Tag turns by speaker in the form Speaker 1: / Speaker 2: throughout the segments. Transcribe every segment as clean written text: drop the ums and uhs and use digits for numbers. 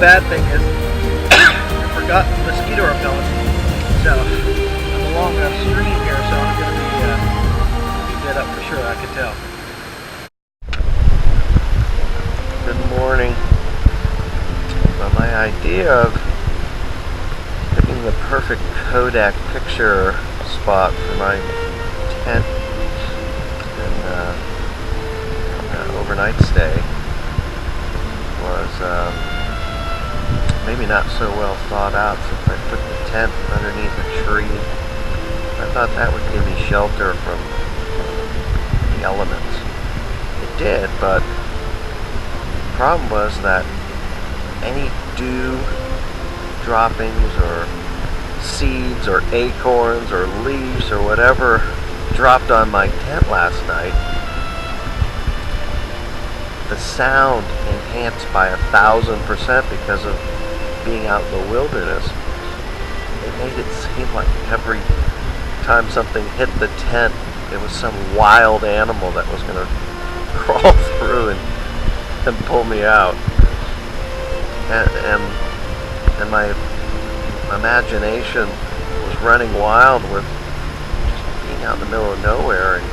Speaker 1: bad thing is I forgot mosquito repellent. So I'm along a stream here, so I'm going to be dead up for sure, I can tell. Good morning. Well, my idea of picking the perfect Kodak picture spot for my tent and overnight stay was maybe not so well thought out, since I put the tent underneath a tree. I thought that would give me shelter from the elements. It did, but the problem was that any dew droppings or seeds or acorns or leaves or whatever dropped on my tent last night, the sound enhanced by 1,000% because of being out in the wilderness. It made it seem like every time something hit the tent, it was some wild animal that was going to crawl through and pull me out. And my imagination was running wild with just being out in the middle of nowhere, and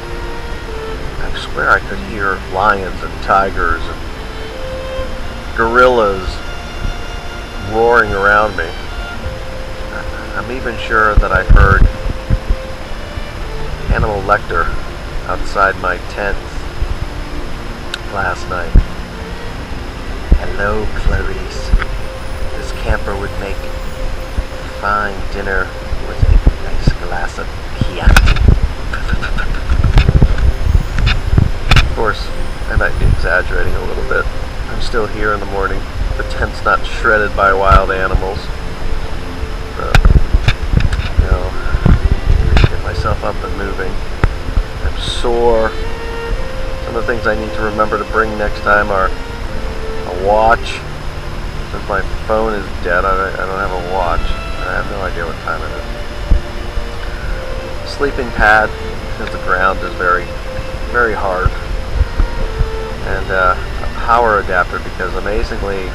Speaker 1: I swear I could hear lions and tigers and gorillas roaring around me. I'm even sure that I heard Hannibal Lecter outside my tent last night. Hello, Clarice. This camper would make a fine dinner with a nice glass of Chianti. Of course, I might be exaggerating a little bit. I'm still here in the morning. The tent's not shredded by wild animals. Get myself up and moving. I'm sore. Some of the things I need to remember to bring next time are a watch. Since my phone is dead, I don't have a watch. I have no idea what time it is. Sleeping pad, because the ground is very, very hard. And a power adapter, because amazingly, in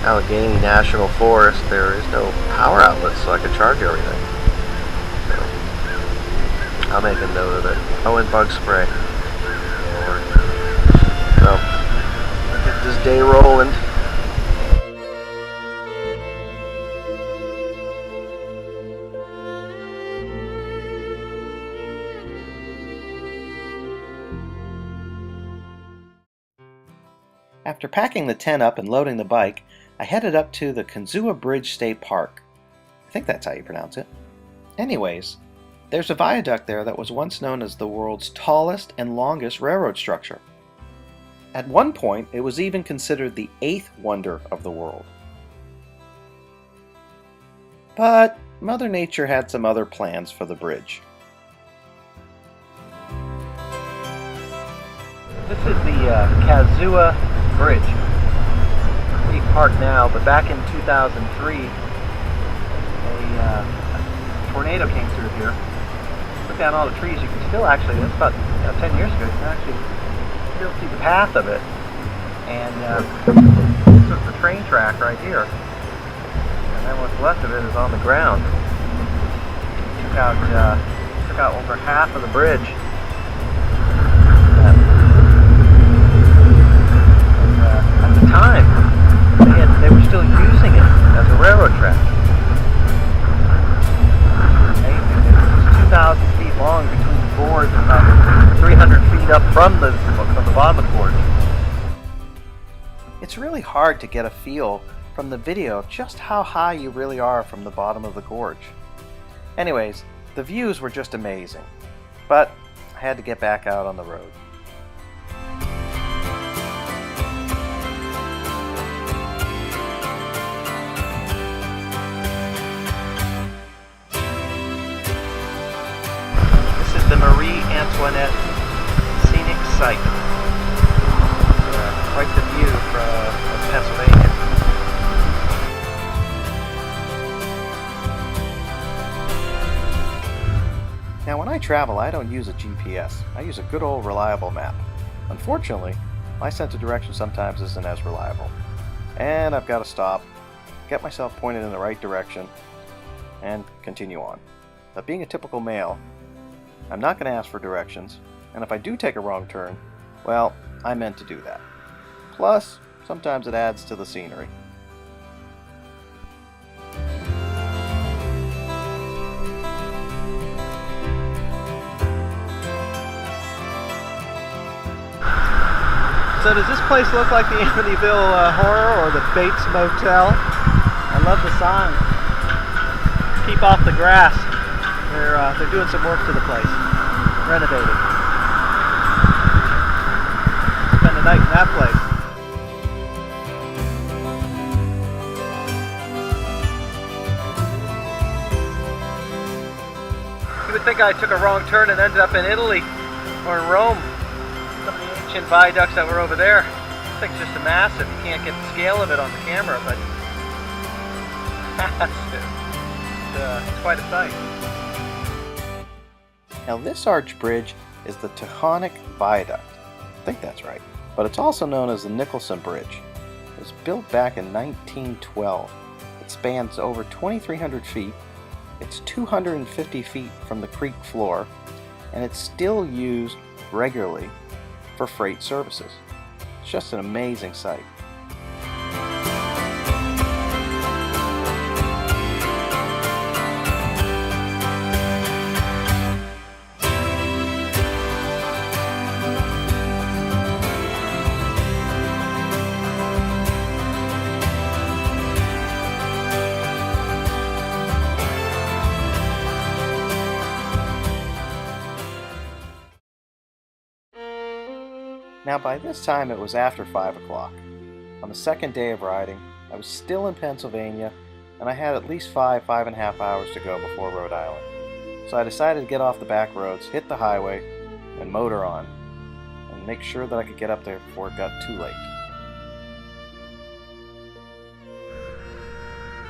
Speaker 1: Allegheny National Forest, there is no power outlet, so I can charge everything. So I'll make a note of it. Oh, and bug spray. So, get this day rolling. After packing the tent up and loading the bike, I headed up to the Kanzua Bridge State Park. I think that's how you pronounce it. Anyways, there's a viaduct there that was once known as the world's tallest and longest railroad structure. At one point, it was even considered the 8th wonder of the world. But Mother Nature had some other plans for the bridge. This is the Kanzua Bridge. Pretty parked now, but back in 2003, a tornado came through here. Look down all the trees. You can still actually, that's about 10 years ago, you can actually still see the path of it. And this is the train track right here. And then what's left of it is on the ground. Took out over half of the bridge. At the time, they were still using it as a railroad track. It was 2,000 feet long between the boards and about 300 feet up from the bottom of the gorge. It's really hard to get a feel from the video of just how high you really are from the bottom of the gorge. Anyways, the views were just amazing, but I had to get back out on the road. The Marie Antoinette Scenic Site. Quite the view from Pennsylvania. Now when I travel, I don't use a GPS. I use a good old reliable map. Unfortunately, my sense of direction sometimes isn't as reliable. and I've got to stop, get myself pointed in the right direction, and continue on. But being a typical male, I'm not going to ask for directions, and if I do take a wrong turn, well, I meant to do that. Plus, sometimes it adds to the scenery.
Speaker 2: So does this place look like the Amityville Horror or the Bates Motel? I love the sign. Keep off the grass. They're doing some work to the place. Renovating. Spend the night in that place. You would think I took a wrong turn and ended up in Italy or in Rome. Some of the ancient viaducts that were over there. This thing's just a massive. You can't get the scale of it on the camera, but massive. It's quite a sight.
Speaker 1: Now this arch bridge is the Taconic Viaduct. I think that's right. But it's also known as the Nicholson Bridge. It was built back in 1912. It spans over 2,300 feet. It's 250 feet from the creek floor, and it's still used regularly for freight services. It's just an amazing sight. Now by this time it was after 5 o'clock. On the second day of riding, I was still in Pennsylvania, and I had at least 5.5 hours to go before Rhode Island. So I decided to get off the back roads, hit the highway, and motor on, and make sure that I could get up there before it got too late.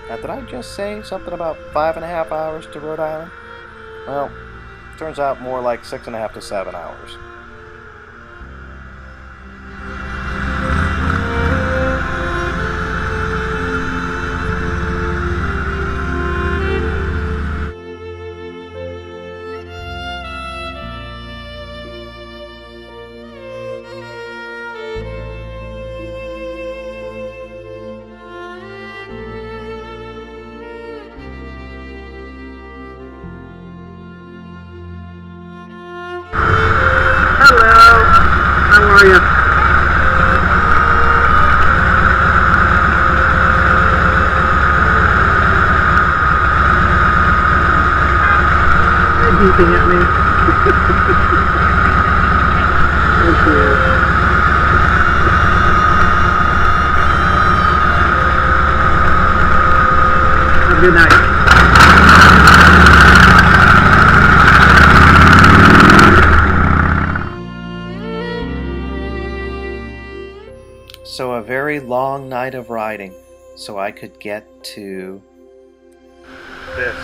Speaker 1: Now did I just say something about 5.5 hours to Rhode Island? Well, turns out more like 6.5 to 7 hours.
Speaker 3: Beeping at me. Thank you. Have a good night.
Speaker 1: So a very long night of riding, so I could get to
Speaker 2: This.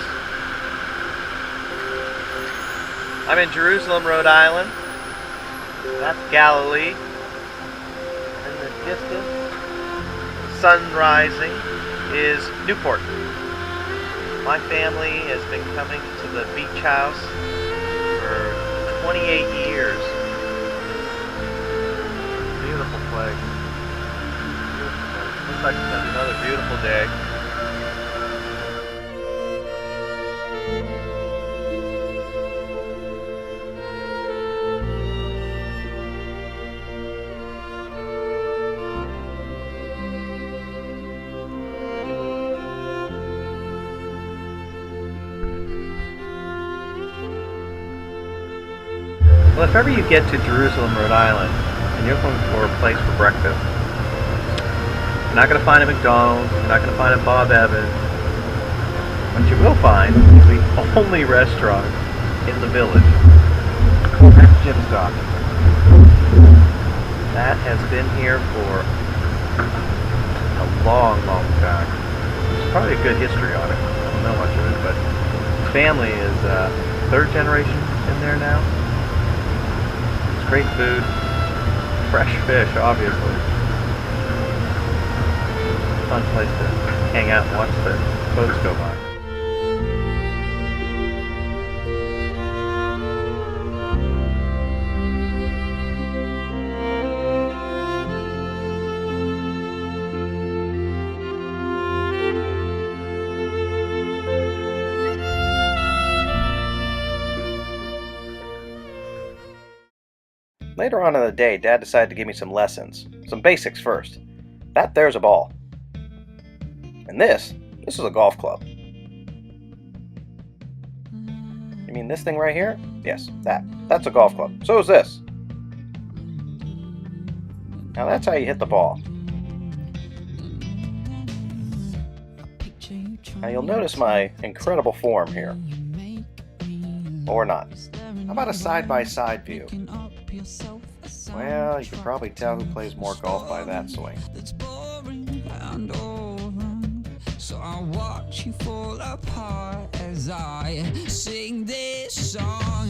Speaker 2: I'm in Jerusalem, Rhode Island. That's Galilee. In the distance, sun rising, is Newport. My family has been coming to the beach house for 28 years. Beautiful place. Looks like it's going to be another beautiful day. Well, if ever you get to Jerusalem, Rhode Island, and you're looking for a place for breakfast, you're not going to find a McDonald's, you're not going to find a Bob Evans. What you will find is the only restaurant in the village. That's Jim's Dock. That has been here for a long, long time. There's probably a good history on it. I don't know much of it, but the family is third generation in there now. Great food, fresh fish, obviously. fun place to hang out and watch the boats go by.
Speaker 1: Later on in the day, Dad decided to give me some lessons. Some basics first. That there's a ball. And this is a golf club. You mean this thing right here? Yes, that's a golf club. So is this. Now that's how you hit the ball. Now you'll notice my incredible form here. Or not. How about a side-by-side view? Well, you can probably tell who plays more golf by that swing. So I watch you fall apart as I sing this song.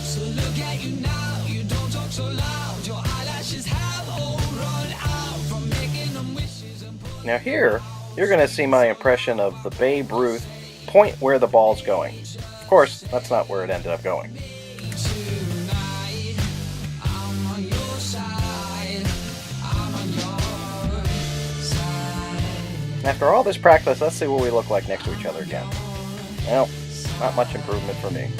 Speaker 1: So look at you now, you don't talk so loud. Your eyelashes have all run out from making them wishes. Now here, you're going to see my impression of the Babe Ruth point where the ball's going. Of course, that's not where it ended up going. After all this practice, let's see what we look like next to each other again. Well, not much improvement for me.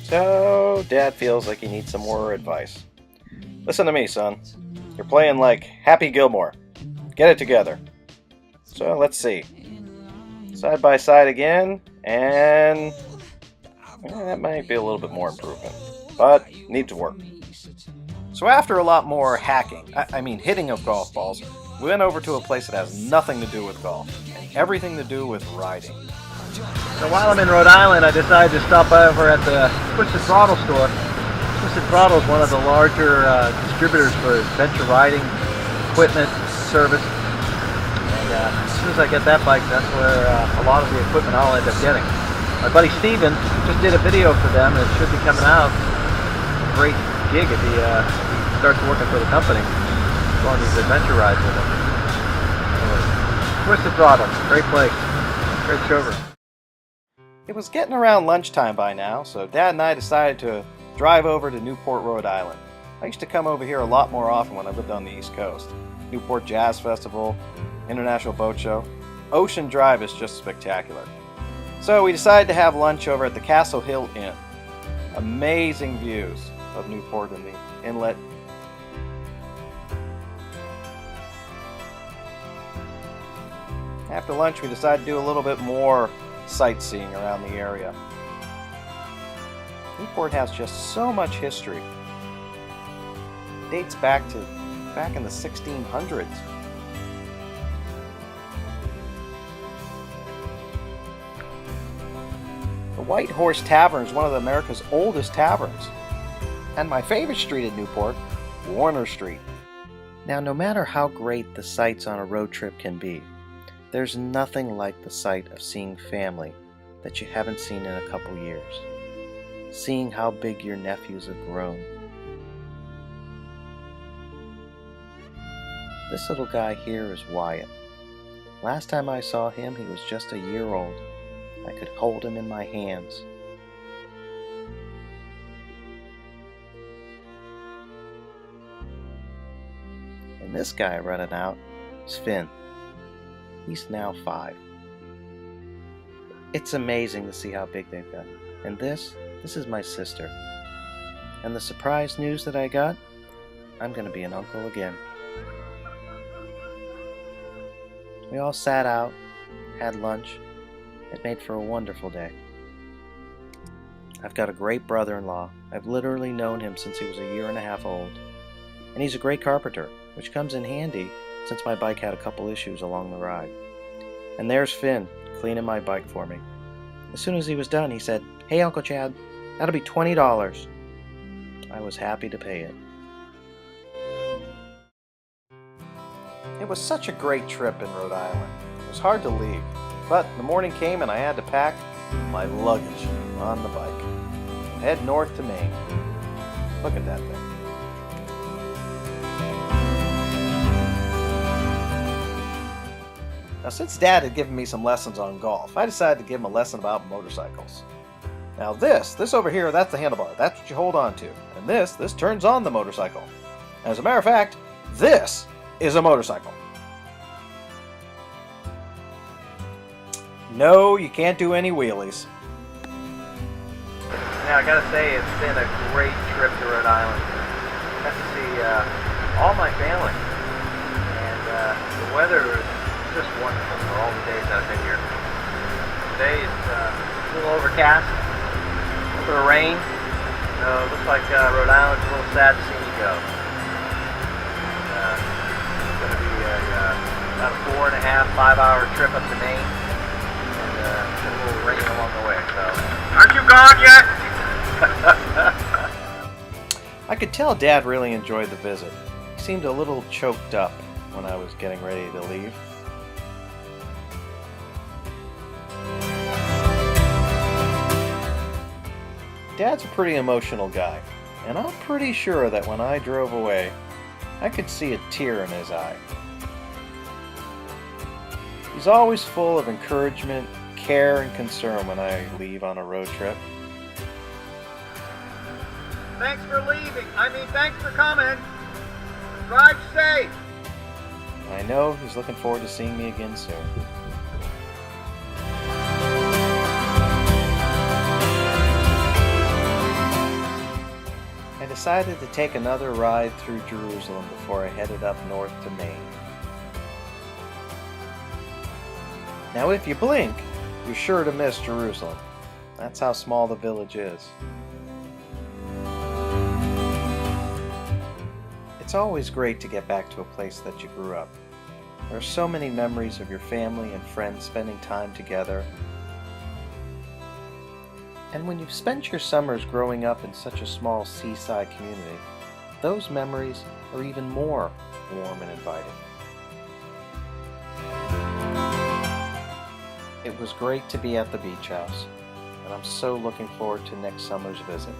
Speaker 1: So, Dad feels like he needs some more advice. Listen to me, son. You're playing like Happy Gilmore. Get it together. So, let's see. Side by side again, and that might be a little bit more improvement, but needs to work. So after a lot more hacking, I mean hitting of golf balls, we went over to a place that has nothing to do with golf, and everything to do with riding.
Speaker 2: So while I'm in Rhode Island, I decided to stop over at the Twisted Throttle store. Twisted Throttle is one of the larger distributors for adventure riding equipment service. And as soon as I get that bike, that's where a lot of the equipment I'll end up getting. My buddy Steven just did a video for them, and it should be coming out. A great gig if he starts working for the company. On these adventure rides with them. Anyway, Twisted Throttle, great place, great showroom.
Speaker 1: It was getting around lunchtime by now, so Dad and I decided to drive over to Newport, Rhode Island. I used to come over here a lot more often when I lived on the East Coast. Newport Jazz Festival, International Boat Show. Ocean Drive is just spectacular. So we decided to have lunch over at the Castle Hill Inn. Amazing views of Newport and the inlet. After lunch, we decided to do a little bit more sightseeing around the area. Newport has just so much history. It dates back in the 1600s. The White Horse Tavern is one of America's oldest taverns. And my favorite street in Newport, Warner Street. Now, no matter how great the sights on a road trip can be, there's nothing like the sight of seeing family that you haven't seen in a couple years. Seeing how big your nephews have grown. This little guy here is Wyatt. Last time I saw him, he was just a year old. I could hold him in my hands. And this guy running out is Finn. He's now 5. It's amazing to see how big they've gotten. And this is my sister. And the surprise news that I got, I'm going to be an uncle again. We all sat out, had lunch. It made for a wonderful day. I've got a great brother-in-law. I've literally known him since he was a year and a half old. And he's a great carpenter, which comes in handy since my bike had a couple issues along the ride. And there's Finn, cleaning my bike for me. As soon as he was done, he said, "Hey, Uncle Chad, that'll be $20. I was happy to pay it. It was such a great trip in Rhode Island. It was hard to leave, but the morning came and I had to pack my luggage on the bike. Head north to Maine. Look at that thing.
Speaker 4: Now, since Dad had given me some lessons on golf, I decided to give him a lesson about motorcycles. Now this over here, that's the handlebar. That's what you hold on to. And this turns on the motorcycle. As a matter of fact, this is a motorcycle. No, you can't do any wheelies.
Speaker 2: Now, I gotta say, it's been a great trip to Rhode Island. Got to see all my family. And the weather is just wonderful for all the days that I've been here. Today it's a little overcast, a little bit of rain. So it looks like Rhode Island's a little sad to see me go. It's going to be about a 4.5-5 hour trip up to Maine. And a little rain along the way. So, aren't you gone yet?
Speaker 4: I could tell Dad really enjoyed the visit. He seemed a little choked up when I was getting ready to leave. Dad's a pretty emotional guy, and I'm pretty sure that when I drove away, I could see a tear in his eye. He's always full of encouragement, care, and concern when I leave on a road trip.
Speaker 3: Thanks for leaving. Thanks for coming. Drive safe.
Speaker 4: I know he's looking forward to seeing me again soon. I decided to take another ride through Jerusalem before I headed up north to Maine. Now if you blink, you're sure to miss Jerusalem. That's how small the village is. It's always great to get back to a place that you grew up. There are so many memories of your family and friends spending time together. And when you've spent your summers growing up in such a small seaside community, those memories are even more warm and inviting. It was great to be at the beach house, and I'm so looking forward to next summer's visit.